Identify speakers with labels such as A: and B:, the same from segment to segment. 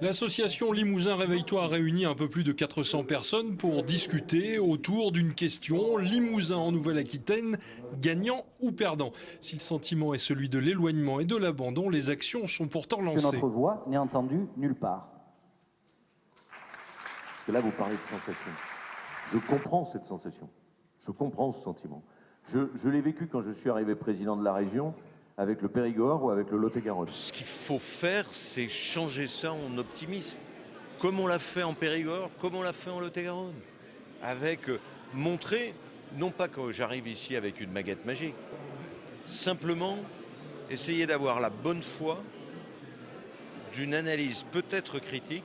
A: L'association Limousin Réveille-toi a réuni un peu plus de 400 personnes pour discuter autour d'une question: Limousin en Nouvelle-Aquitaine, gagnant ou perdant? Si le sentiment est celui de l'éloignement et de l'abandon, les actions sont pourtant
B: Que
A: lancées.
B: notre voix n'est entendue nulle part.
C: Parce que là, vous parlez de sensation. Je comprends cette sensation. Je comprends ce sentiment. Je l'ai vécu quand je suis arrivé président de la région, avec le Périgord ou avec le Lot-et-Garonne.
D: Ce qu'il faut faire, c'est changer ça en optimisme. Comme on l'a fait en Périgord, comme on l'a fait en Lot-et-Garonne. Avec montrer, non pas que j'arrive ici avec une baguette magique, simplement essayer d'avoir la bonne foi d'une analyse peut-être critique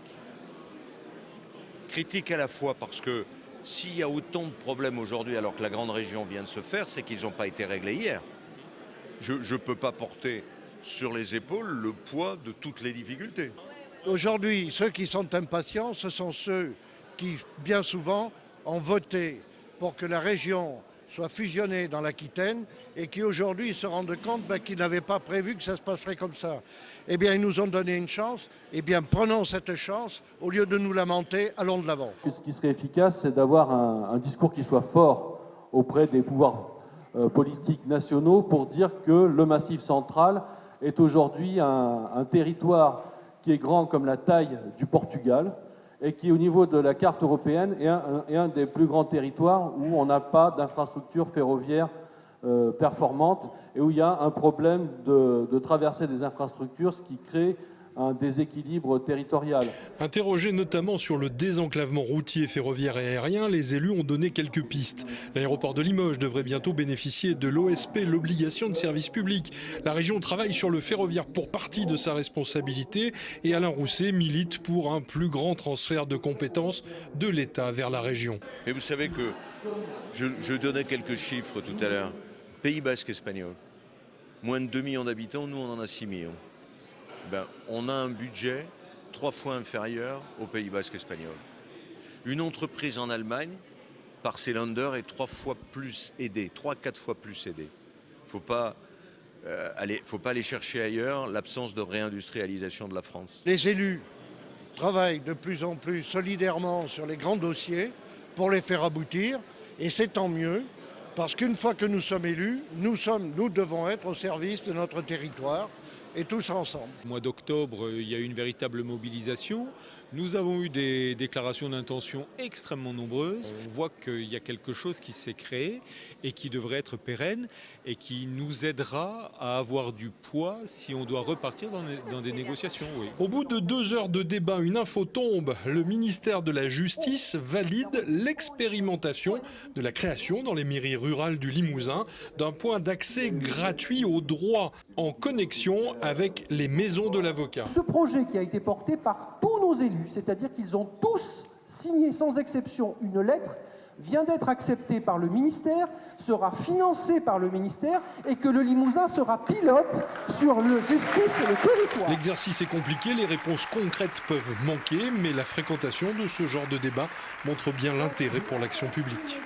D: à la fois parce que s'il y a autant de problèmes aujourd'hui alors que la grande région vient de se faire, c'est qu'ils n'ont pas été réglés hier. Je ne peux pas porter sur les épaules le poids de toutes les difficultés.
E: Aujourd'hui, ceux qui sont impatients, ce sont ceux qui, bien souvent, ont voté pour que la région soit fusionnée dans l'Aquitaine et qui aujourd'hui se rendent compte qu'ils n'avaient pas prévu que ça se passerait comme ça. Eh bien, ils nous ont donné une chance. Eh bien, prenons cette chance. Au lieu de nous lamenter, allons de l'avant.
F: Ce qui serait efficace, c'est d'avoir un discours qui soit fort auprès des pouvoirs politiques nationaux pour dire que le Massif central est aujourd'hui un territoire qui est grand comme la taille du Portugal et qui, au niveau de la carte européenne, est un des plus grands territoires où on n'a pas d'infrastructure ferroviaire performante et où il y a un problème de traversée des infrastructures, ce qui crée un déséquilibre territorial.
A: Interrogés notamment sur le désenclavement routier, ferroviaire et aérien, les élus ont donné quelques pistes. L'aéroport de Limoges devrait bientôt bénéficier de l'OSP, l'obligation de service public. La région travaille sur le ferroviaire pour partie de sa responsabilité et Alain Rousset milite pour un plus grand transfert de compétences de l'État vers la région.
D: Et vous savez que je donnais quelques chiffres tout à l'heure. Pays basque espagnol, moins de 2 millions d'habitants, nous on en a 6 millions. On a un budget 3 fois inférieur au Pays basque espagnol. Une entreprise en Allemagne, par Célander, est 3 fois plus aidée, 3-4 fois plus aidée. Faut pas aller chercher ailleurs l'absence de réindustrialisation de la France.
E: Les élus travaillent de plus en plus solidairement sur les grands dossiers pour les faire aboutir. Et c'est tant mieux, parce qu'une fois que nous sommes élus, nous devons être au service de notre territoire. Et tous ensemble.
G: Au mois d'octobre, il y a eu une véritable mobilisation. Nous avons eu des déclarations d'intention extrêmement nombreuses. On voit qu'il y a quelque chose qui s'est créé et qui devrait être pérenne et qui nous aidera à avoir du poids si on doit repartir dans des négociations. Oui.
A: Au bout de 2 heures de débat, une info tombe. Le ministère de la Justice valide l'expérimentation de la création dans les mairies rurales du Limousin d'un point d'accès gratuit au droit en connexion avec les maisons de l'avocat.
B: Ce projet qui a été porté par tous nos élus, c'est-à-dire qu'ils ont tous signé sans exception une lettre, vient d'être accepté par le ministère, sera financé par le ministère et que le Limousin sera pilote sur le justice et le territoire.
A: L'exercice est compliqué, les réponses concrètes peuvent manquer, mais la fréquentation de ce genre de débat montre bien l'intérêt pour l'action publique.